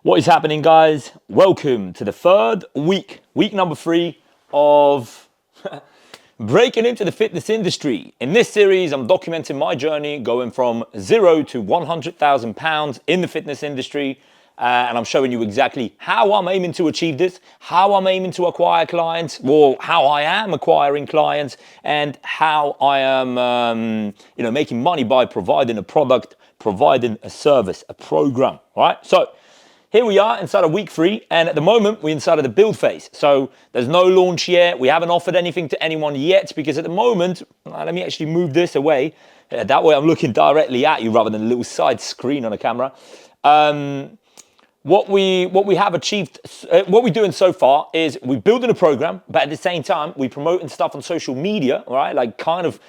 What is happening, guys? Welcome to the third week number 3 of breaking into the fitness industry. In this series, I'm documenting my journey going from 0 to 100,000 pounds in the fitness industry. And I'm showing you exactly how I'm aiming to achieve this, how I'm aiming to acquire clients, or how I am acquiring clients, and how I am, making money by providing a product, providing a service, a program, right? So here we are inside of week 3, and at the moment we're inside of the build phase. So there's no launch yet. We haven't offered anything to anyone yet because at the moment, let me actually move this away. That way I'm looking directly at you rather than a little side screen on a camera. What we have achieved, what we're doing so far is we're building a program, but at the same time we're promoting stuff on social media, right? Like kind of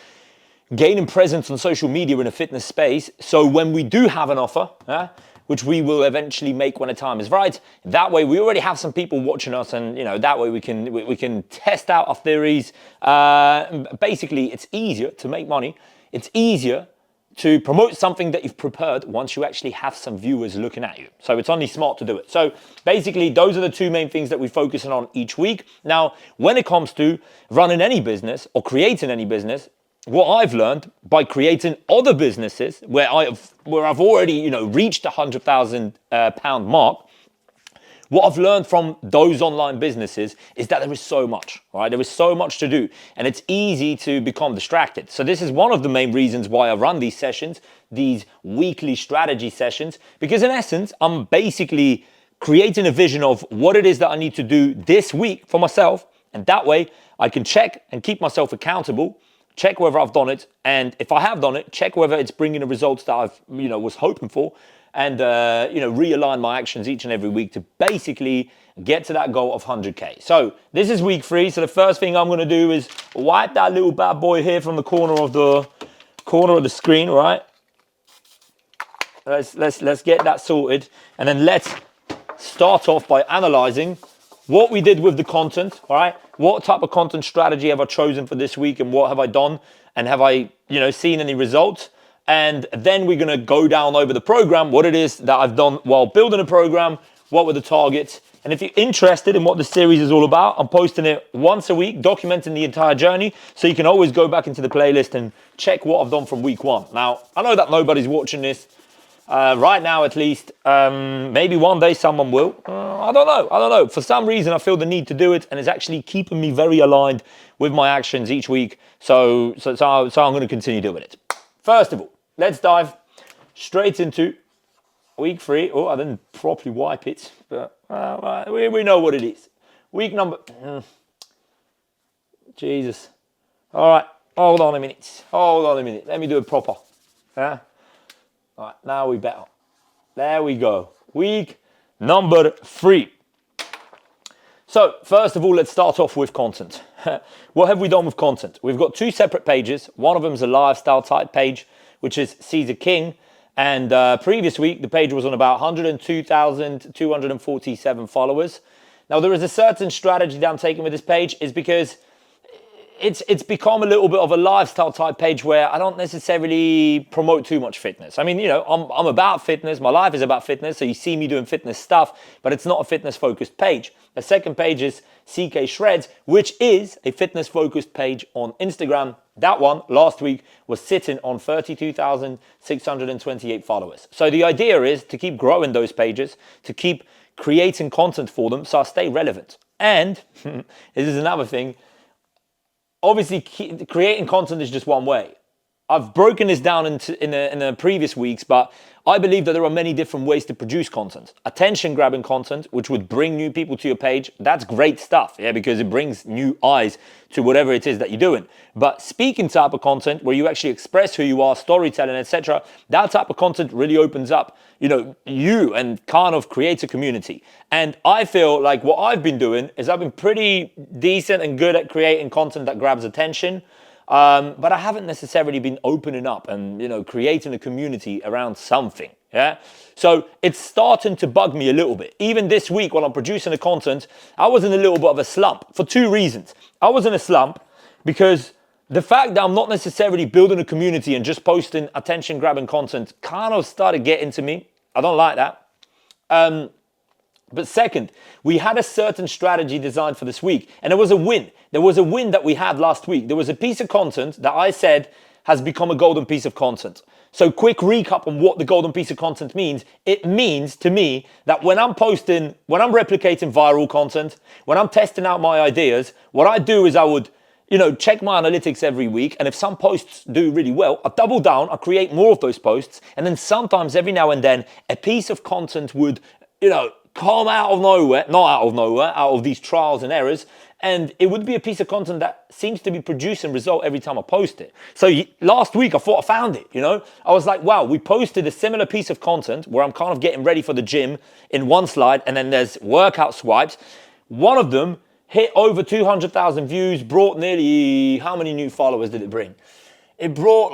gaining presence on social media in a fitness space. So when we do have an offer, which we will eventually make when the time is right, that way we already have some people watching us, and that way we can test out our theories. Basically, it's easier to make money. It's easier to promote something that you've prepared once you actually have some viewers looking at you. So it's only smart to do it. So basically, those are the two main things that we're focusing on each week. Now, when it comes to running any business or creating any business, what I've learned by creating other businesses where I've already reached the 100,000 pound mark, what I've learned from those online businesses is that there is so much, right? There is so much to do, and it's easy to become distracted. So this is one of the main reasons why I run these sessions, these weekly strategy sessions, because in essence, I'm basically creating a vision of what it is that I need to do this week for myself, and that way I can check and keep myself accountable, check whether I've done it, and if I have done it, check whether it's bringing the results that I've was hoping for, and realign my actions each and every week to basically get to that goal of 100k. So this is week 3. So the first thing I'm going to do is wipe that little bad boy here from the corner of the screen, right? Let's get that sorted, and then let's start off by analyzing what we did with the content, all right? What type of content strategy have I chosen for this week, and what have I done, and have I, seen any results? And then we're gonna go down over the program, what it is that I've done while building a program, what were the targets. And if you're interested in what the series is all about, I'm posting it once a week, documenting the entire journey, so you can always go back into the playlist and check what I've done from week 1. Now, I know that nobody's watching this, right now at least. Maybe one day someone will. I don't know. For some reason, I feel the need to do it, and it's actually keeping me very aligned with my actions each week. So I'm going to continue doing it. First of all, let's dive straight into week 3. Oh, I didn't properly wipe it, but we know what it is. Week number... Jesus. All right, hold on a minute. Let me do it proper. Yeah. All right, now we better. There we go. Week number 3. So first of all, let's start off with content. What have we done with content? We've got 2 separate pages. One of them is a lifestyle type page, which is Caesar King. And previous week, the page was on about 102,247 followers. Now, there is a certain strategy that I'm taking with this page, is because it's become a little bit of a lifestyle type page where I don't necessarily promote too much fitness. I mean, I'm about fitness. My life is about fitness. So you see me doing fitness stuff, but it's not a fitness focused page. The second page is CK Shreds, which is a fitness focused page on Instagram. That one last week was sitting on 32,628 followers. So the idea is to keep growing those pages, to keep creating content for them so I stay relevant. And this is another thing. Obviously, creating content is just one way. I've broken this down in the previous weeks, but I believe that there are many different ways to produce content. Attention-grabbing content, which would bring new people to your page, that's great stuff, yeah, because it brings new eyes to whatever it is that you're doing. But speaking type of content, where you actually express who you are, storytelling, etc., that type of content really opens up, you, and kind of creates a community. And I feel like what I've been doing is I've been pretty decent and good at creating content that grabs attention. But I haven't necessarily been opening up and, creating a community around something, yeah? So it's starting to bug me a little bit. Even this week while I'm producing the content, I was in a little bit of a slump for 2 reasons. I was in a slump because the fact that I'm not necessarily building a community and just posting attention-grabbing content kind of started getting to me. I don't like that. But second, we had a certain strategy designed for this week, and there was a win. There was a win that we had last week. There was a piece of content that I said has become a golden piece of content. So quick recap on what the golden piece of content means. It means to me that when I'm posting, when I'm replicating viral content, when I'm testing out my ideas, what I do is I would, check my analytics every week. And if some posts do really well, I double down, I create more of those posts. And then sometimes every now and then a piece of content would, come out of nowhere, not out of nowhere, out of these trials and errors. And it would be a piece of content that seems to be producing result every time I post it. So last week, I thought I found it, I was like, wow, we posted a similar piece of content where I'm kind of getting ready for the gym in one slide, and then there's workout swipes. One of them hit over 200,000 views, brought nearly, how many new followers did it bring? It brought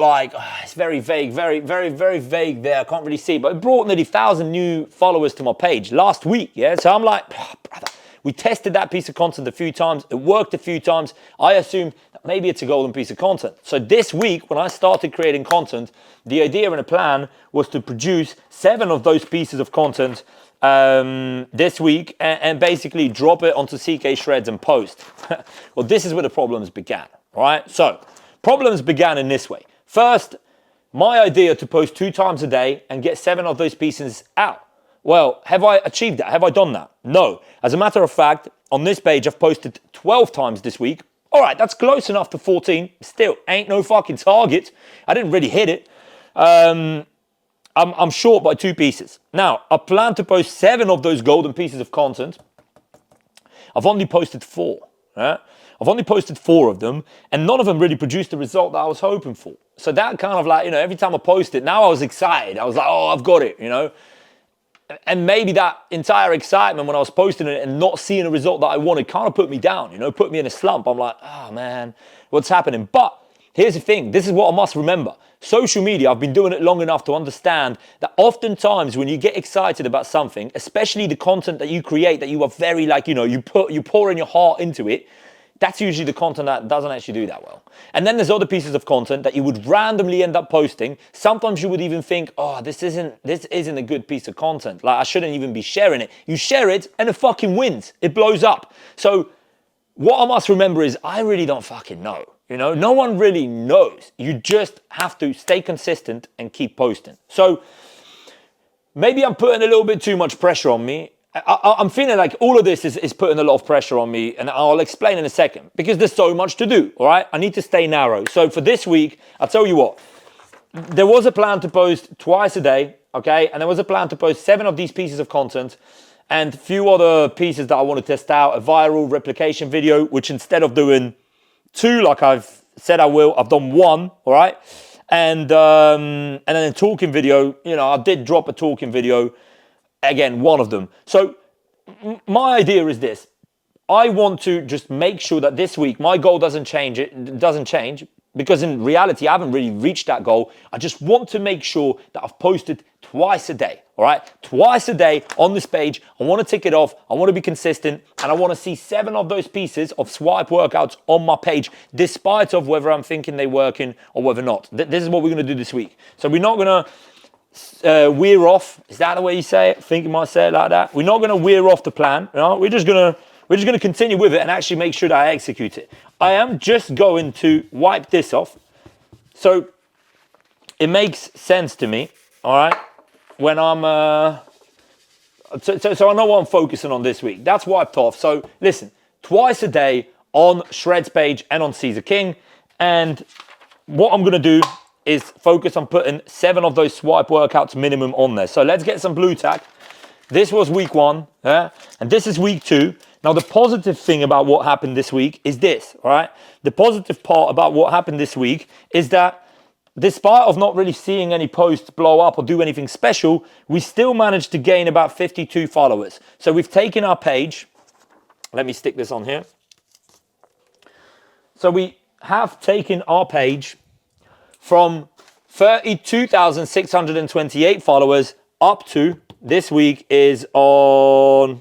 it's very vague, very, very, very vague there. I can't really see, but it brought nearly 1,000 new followers to my page last week, yeah? So I'm like, brother, we tested that piece of content a few times. It worked a few times. I assumed that maybe it's a golden piece of content. So this week, when I started creating content, the idea and the plan was to produce 7 of those pieces of content this week and basically drop it onto CK Shreds and post. Well, this is where the problems began, right? So problems began in this way. First, my idea to post 2 times a day and get 7 of those pieces out. Well, have I achieved that? Have I done that? No. As a matter of fact, on this page, I've posted 12 times this week. All right, that's close enough to 14. Still, ain't no fucking target. I didn't really hit it. I'm short by 2 pieces. Now, I plan to post 7 of those golden pieces of content. I've only posted 4. Right? I've only posted 4 of them, and none of them really produced the result that I was hoping for. So that kind of every time I post it, now I was excited. I was like, oh, I've got it, And maybe that entire excitement when I was posting it and not seeing a result that I wanted kind of put me down, put me in a slump. I'm like, oh man, what's happening? But here's the thing, this is what I must remember. Social media, I've been doing it long enough to understand that oftentimes when you get excited about something, especially the content that you create, that you are very you pour in your heart into it, that's usually the content that doesn't actually do that well. And then there's other pieces of content that you would randomly end up posting. Sometimes you would even think, oh, this isn't a good piece of content. Like, I shouldn't even be sharing it. You share it and it fucking wins. It blows up. So what I must remember is I really don't fucking know. No one really knows. You just have to stay consistent and keep posting. So maybe I'm putting a little bit too much pressure on me. I'm feeling like all of this is putting a lot of pressure on me, and I'll explain in a second, because there's so much to do, all right? I need to stay narrow. So for this week, I'll tell you what, there was a plan to post twice a day, okay? And there was a plan to post 7 of these pieces of content and a few other pieces that I want to test out, a viral replication video, which instead of doing 2 like I've said I will, I've done 1, all right? And then a talking video, I did drop a talking video, again, 1 of them. So my idea is this. I want to just make sure that this week my goal doesn't change, because in reality I haven't really reached that goal. I just want to make sure that I've posted twice a day, all right? Twice a day on this page. I want to tick it off. I want to be consistent, and I want to see 7 of those pieces of swipe workouts on my page, despite of whether I'm thinking they're working or whether not. This is what we're going to do this week. So we're not going to we're off. Is that the way you say it? I think you might say it like that. We're not going to wear off the plan. We're just going to continue with it and actually make sure that I execute it. I am just going to wipe this off. So it makes sense to me, all right, when I'm so I know what I'm focusing on this week. That's wiped off. So listen, twice a day on Shreds page and on Caesar King. And what I'm going to do is focus on putting 7 of those swipe workouts minimum on there. So let's get some blue tack. This was week 1, yeah? And this is week 2. Now, the positive thing about what happened this week is this, all right? The positive part about what happened this week is that despite of not really seeing any posts blow up or do anything special, we still managed to gain about 52 followers. So we've taken our page. Let me stick this on here. So we have taken our page from 32,628 followers up to, this week is on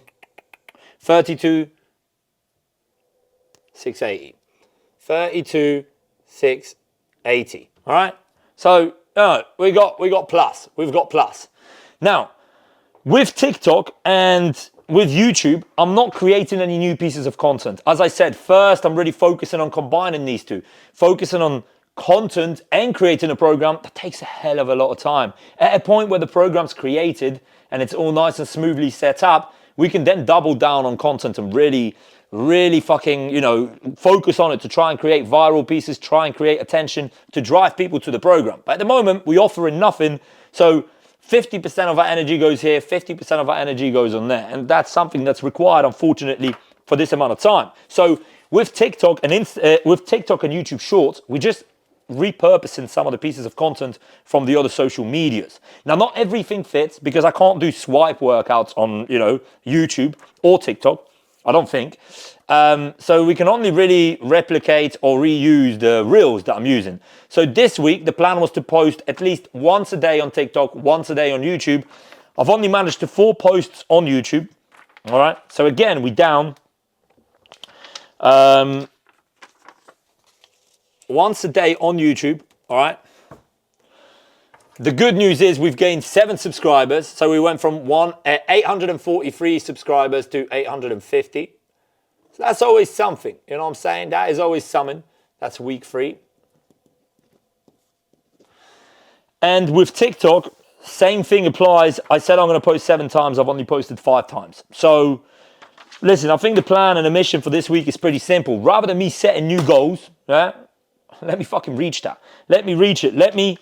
32,680. 32,680. All right. So we got plus. We've got plus. Now, with TikTok and with YouTube, I'm not creating any new pieces of content. As I said, first, I'm really focusing on combining these two, focusing on content and creating a program. That takes a hell of a lot of time. At a point where the program's created and it's all nice and smoothly set up, we can then double down on content and really fucking, focus on it to try and create viral pieces, try and create attention to drive people to the program. But at the moment, we offer nothing. So 50% of our energy goes here, 50% of our energy goes on there. And that's something that's required, unfortunately, for this amount of time. So with TikTok and YouTube Shorts, we just repurposing some of the pieces of content from the other social medias. Now, not everything fits because I can't do swipe workouts on, YouTube or TikTok, I don't think. So we can only really replicate or reuse the reels that I'm using. So this week, the plan was to post at least once a day on TikTok, once a day on YouTube. I've only managed to 4 posts on YouTube. All right. So again, we down. Once a day on YouTube. All right. The good news is we've gained 7 subscribers. So we went from 843 subscribers to 850. So that's always something. You know what I'm saying? That is always something. That's week 3. And with TikTok, same thing applies. I said I'm going to post 7 times. I've only posted 5 times. So listen, I think the plan and the mission for this week is pretty simple. Rather than me setting new goals, yeah, let me fucking reach that. Let me reach it. Let me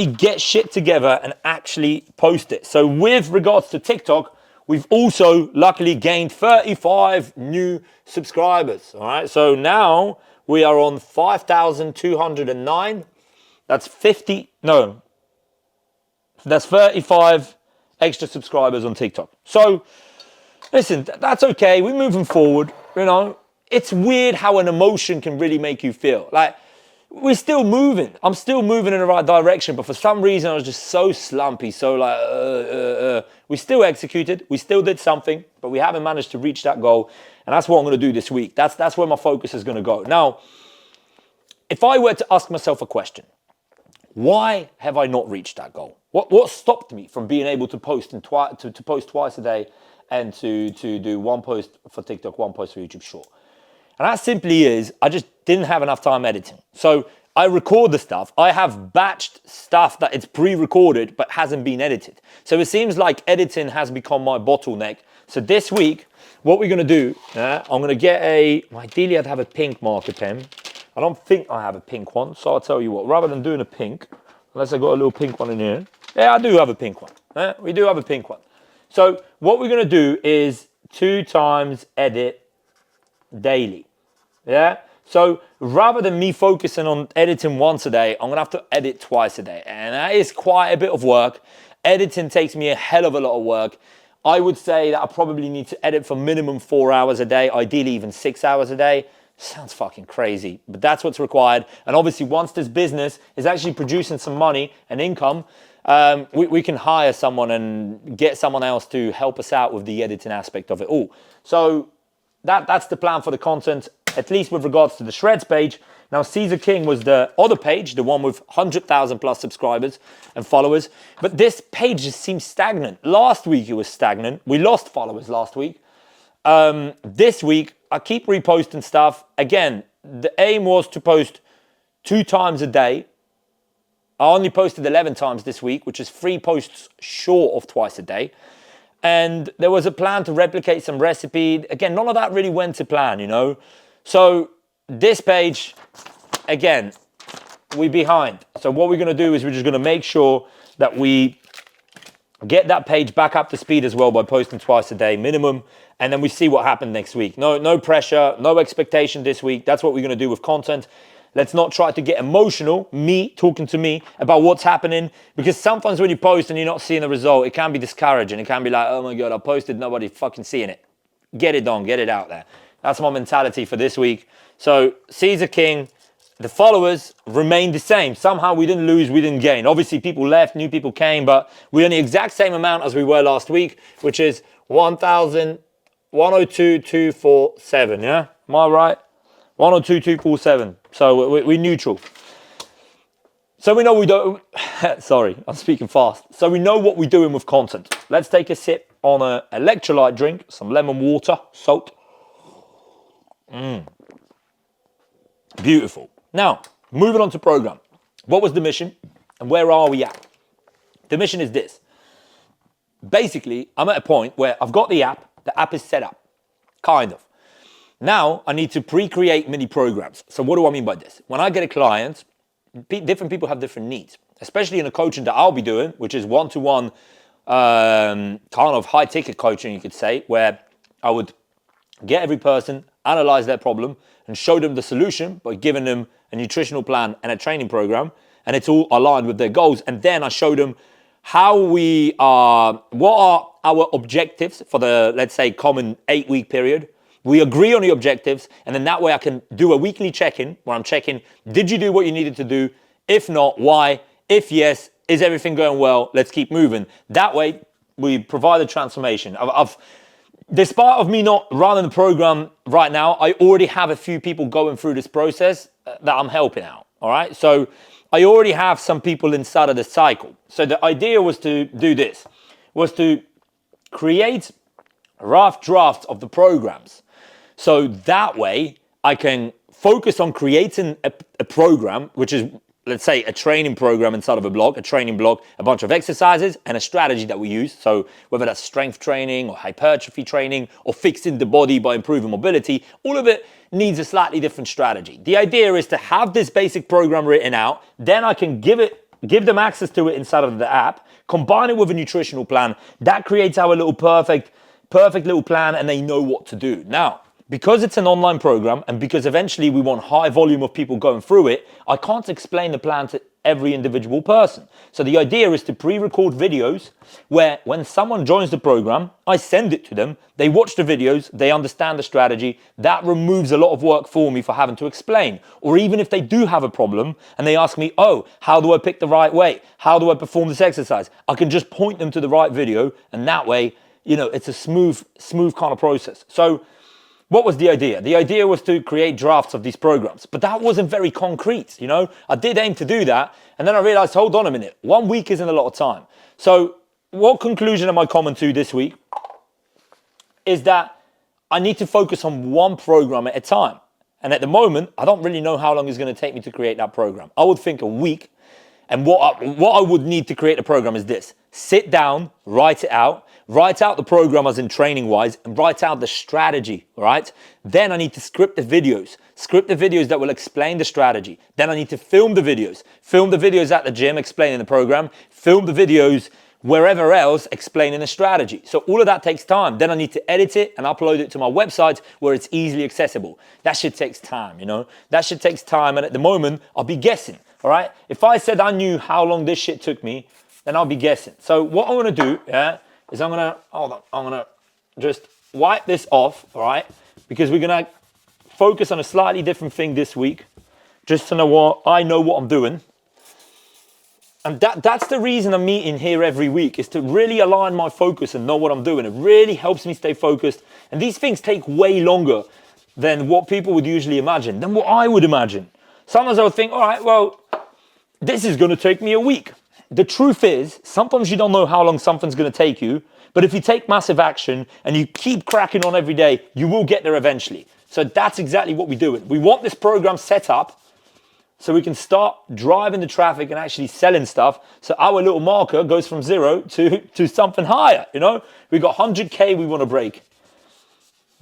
get shit together and actually post it. So with regards to TikTok, we've also luckily gained 35 new subscribers. All right. So now we are on 5,209. That's 35 extra subscribers on TikTok. So listen, that's okay. We're moving forward. It's weird how an emotion can really make you feel. Like, we're still moving. I'm still moving in the right direction, but for some reason I was just so slumpy, so like, we still executed, we still did something, but we haven't managed to reach that goal, and that's what I'm going to do this week. That's where my focus is going to go. Now, if I were to ask myself a question, why have I not reached that goal? What stopped me from being able to post to post twice a day and to do 1 post for TikTok, 1 post for YouTube Short? And that simply is, I just didn't have enough time editing. So I record the stuff. I have batched stuff that it's pre-recorded but hasn't been edited. So it seems like editing has become my bottleneck. So this week, what we're going to do, I'm going to get ideally I'd have a pink marker pen. I don't think I have a pink one. So I'll tell you what, rather than doing a pink, unless I got a little pink one in here. Yeah, I do have a pink one. We do have a pink one. So what we're going to do is 2 times edit daily. Yeah. So rather than me focusing on editing once a day, I'm going to have to edit twice a day. And that is quite a bit of work. Editing takes me a hell of a lot of work. I would say that I probably need to edit for minimum 4 hours a day, ideally even 6 hours a day. Sounds fucking crazy, but that's what's required. And obviously once this business is actually producing some money and income, we can hire someone and get someone else to help us out with the editing aspect of it all. So that's the plan for the content, at least with regards to the Shreds page. Now, Caesar King was the other page, the one with 100,000 plus subscribers and followers. But this page just seems stagnant. Last week, it was stagnant. We lost followers last week. This week, I keep reposting stuff. Again, the aim was to post 2 times a day. I only posted 11 times this week, which is 3 posts short of twice a day. And there was a plan to replicate some recipe. Again, none of that really went to plan, So this page, again, we're behind. So what we're going to do is we're just going to make sure that we get that page back up to speed as well by posting twice a day minimum. And then we see what happens next week. No pressure, no expectation this week. That's what we're going to do with content. Let's not try to get emotional, me talking to me about what's happening, because sometimes when you post and you're not seeing the result, it can be discouraging. It can be like, oh my God, I posted, nobody fucking seeing it. Get it done, get it out there. That's my mentality for this week. So Caesar King, the followers remained the same. Somehow we didn't lose, we didn't gain. Obviously people left, new people came, but we're on the exact same amount as we were last week, which is 102,247, yeah? Am I right? 102,247. So we're neutral. So we know we don't, sorry, I'm speaking fast. So we know what we're doing with content. Let's take a sip on an electrolyte drink, some lemon water, salt. Beautiful. Now, moving on to program. What was the mission and where are we at? The mission is this. Basically, I'm at a point where I've got the app is set up, kind of. Now, I need to pre-create mini programs. So what do I mean by this? When I get a client, different people have different needs, especially in the coaching that I'll be doing, which is one-to-one kind of high-ticket coaching, you could say, where I would get every person, analyze their problem, and show them the solution by giving them a nutritional plan and a training program, and it's all aligned with their goals. And then I show them how we are, what are our objectives for the, let's say, common 8-week period. We agree on the objectives, and then that way I can do a weekly check-in where I'm checking, did you do what you needed to do? If not, why? If yes, is everything going well? Let's keep moving. That way, we provide a transformation. Despite of me not running the program right now, I already have a few people going through this process that I'm helping out, all right? So I already have some people inside of the cycle. So the idea was to do this, was to create rough drafts of the programs. So that way I can focus on creating a program, which is, let's say, a training program inside of a blog, a bunch of exercises and a strategy that we use. So whether that's strength training or hypertrophy training or fixing the body by improving mobility, all of it needs a slightly different strategy. The idea is to have this basic program written out, then I can give them access to it inside of the app, combine it with a nutritional plan. That creates our little perfect little plan, and they know what to do. Now, because it's an online program and because eventually we want high volume of people going through it, I can't explain the plan to every individual person. So the idea is to pre-record videos where when someone joins the program, I send it to them, they watch the videos, they understand the strategy. That removes a lot of work for me for having to explain. Or even if they do have a problem and they ask me, oh, how do I pick the right weight? How do I perform this exercise? I can just point them to the right video, and that way, it's a smooth kind of process. So what was the idea? The idea was to create drafts of these programs, but that wasn't very concrete, I did aim to do that, and then I realized, hold on a minute, 1 week isn't a lot of time. So what conclusion am I coming to this week? Is that I need to focus on one program at a time. And at the moment, I don't really know how long it's going to take me to create that program. I would think a week. And what I would need to create a program is this. Sit down, write out the program as in training wise, and write out the strategy, all right? Then I need to script the videos that will explain the strategy. Then I need to film the videos at the gym explaining the program, film the videos wherever else explaining the strategy. So all of that takes time. Then I need to edit it and upload it to my website where it's easily accessible. That shit takes time, That shit takes time, and at the moment, I'll be guessing, all right? If I said I knew how long this shit took me, then I'll be guessing. So what I'm gonna do, is I'm gonna just wipe this off, all right? Because we're gonna focus on a slightly different thing this week, just to know what I'm doing. And that's the reason I'm meeting here every week, is to really align my focus and know what I'm doing. It really helps me stay focused. And these things take way longer than what people would usually imagine, than what I would imagine. Sometimes I would think, all right, well, this is gonna take me a week. The truth is, sometimes you don't know how long something's going to take you, but if you take massive action and you keep cracking on every day, you will get there eventually. So that's exactly what we do. We want this program set up so we can start driving the traffic and actually selling stuff, so our little marker goes from 0 to something higher, We've got 100K we want to break.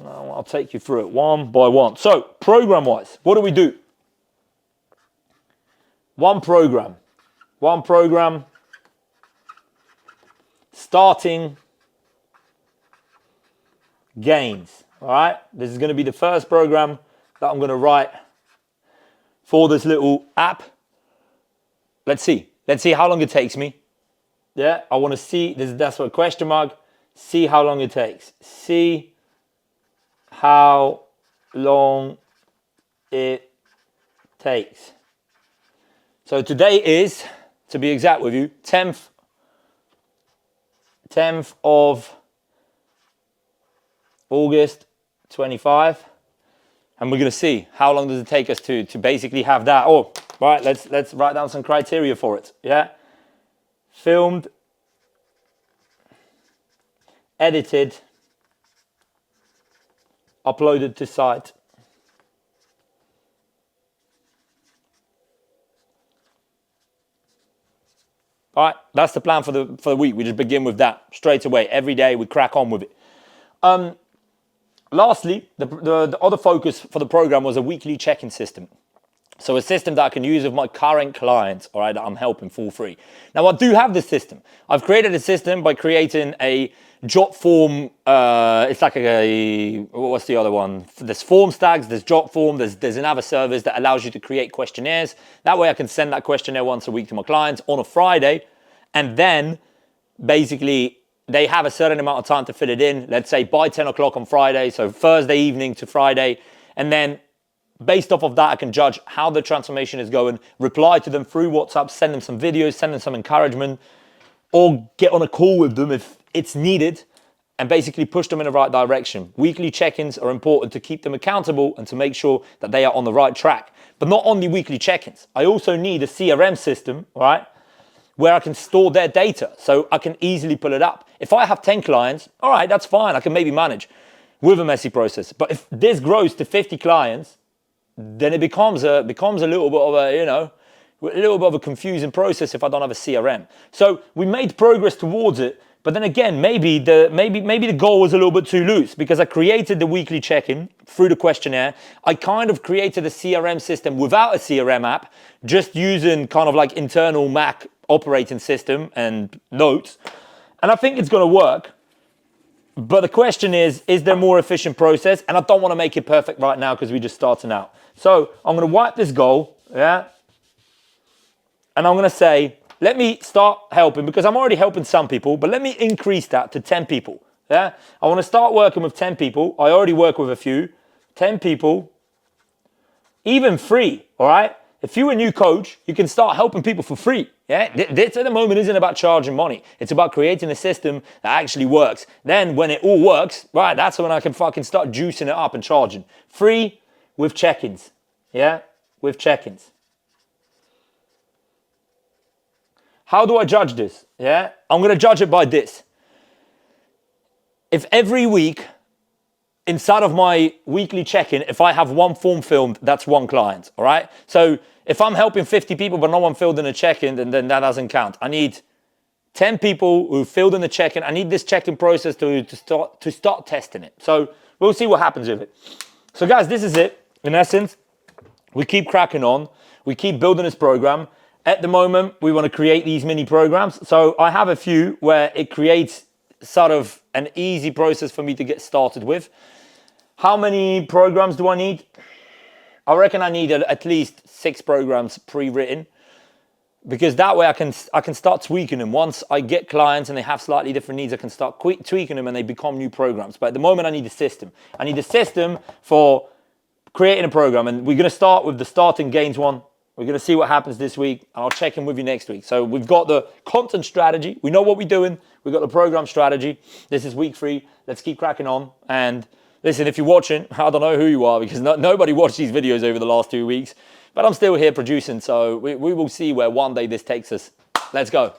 I'll take you through it one by one. So program-wise, what do? One program, starting gains, all right? This is going to be the first program that I'm going to write for this little app. Let's see how long it takes me. Yeah, I want to see, that's what question mark, see how long it takes. See how long it takes. So today is, to be exact with you, 10th of August 25, and we're going to see how long does it take us to basically have that. Oh, right, let's write down some criteria for it. Yeah, filmed edited, uploaded to site. All right, that's the plan for the week. We just begin with that straight away. Every day we crack on with it. Lastly, the other focus for the program was a weekly check-in system. So a system that I can use with my current clients, all right, that I'm helping for free. Now I do have this system. I've created a system by creating a Jot form. It's like what's the other one? There's form stacks, there's Jot form, there's another service that allows you to create questionnaires. That way I can send that questionnaire once a week to my clients on a Friday, and then basically they have a certain amount of time to fill it in. Let's say by 10 o'clock on Friday, so Thursday evening to Friday, and then based off of that, I can judge how the transformation is going, reply to them through WhatsApp, send them some videos, send them some encouragement, or get on a call with them if it's needed, and basically push them in the right direction. Weekly check-ins are important to keep them accountable and to make sure that they are on the right track. But not only weekly check-ins, I also need a CRM system, right, where I can store their data so I can easily pull it up. If I have 10 clients, all right, that's fine. I can maybe manage with a messy process. But if this grows to 50 clients, then it becomes a little bit of a little bit of a confusing process if I don't have a CRM. So we made progress towards it, but then again, maybe the goal was a little bit too loose because I created the weekly check-in through the questionnaire. I kind of created a CRM system without a CRM app, just using kind of like internal Mac operating system and notes, and I think it's going to work. But the question is there a more efficient process? And I don't want to make it perfect right now because we're just starting out. So I'm going to wipe this goal, yeah? And I'm going to say, let me start helping, because I'm already helping some people, but let me increase that to 10 people, yeah? I want to start working with 10 people. I already work with a few. 10 people, even free, all right? If you're a new coach, you can start helping people for free. Yeah, this at the moment isn't about charging money. It's about creating a system that actually works. Then when it all works, right, that's when I can fucking start juicing it up and charging. Free with check-ins. Yeah, with check-ins. How do I judge this? Yeah, I'm going to judge it by this. If every week, inside of my weekly check-in, if I have one form filmed, that's one client, all right? So if I'm helping 50 people but no one filled in a check-in, then that doesn't count. I need 10 people who filled in the check-in. I need this check-in process to start testing it. So we'll see what happens with it. So guys, this is it. In essence, we keep cracking on. We keep building this program. At the moment, we want to create these mini programs. So I have a few where it creates sort of an easy process for me to get started with. How many programs do I need? I reckon I need at least 6 programs pre-written, because that way I can start tweaking them. Once I get clients and they have slightly different needs, I can start tweaking them and they become new programs. But at the moment, I need a system. I need a system for creating a program, and we're going to start with the starting gains one. We're going to see what happens this week, and I'll check in with you next week. So we've got the content strategy. We know what we're doing. We've got the program strategy. This is week 3. Let's keep cracking on. And listen, if you're watching, I don't know who you are, because nobody watched these videos over the last 2 weeks, but I'm still here producing. So we will see where one day this takes us. Let's go.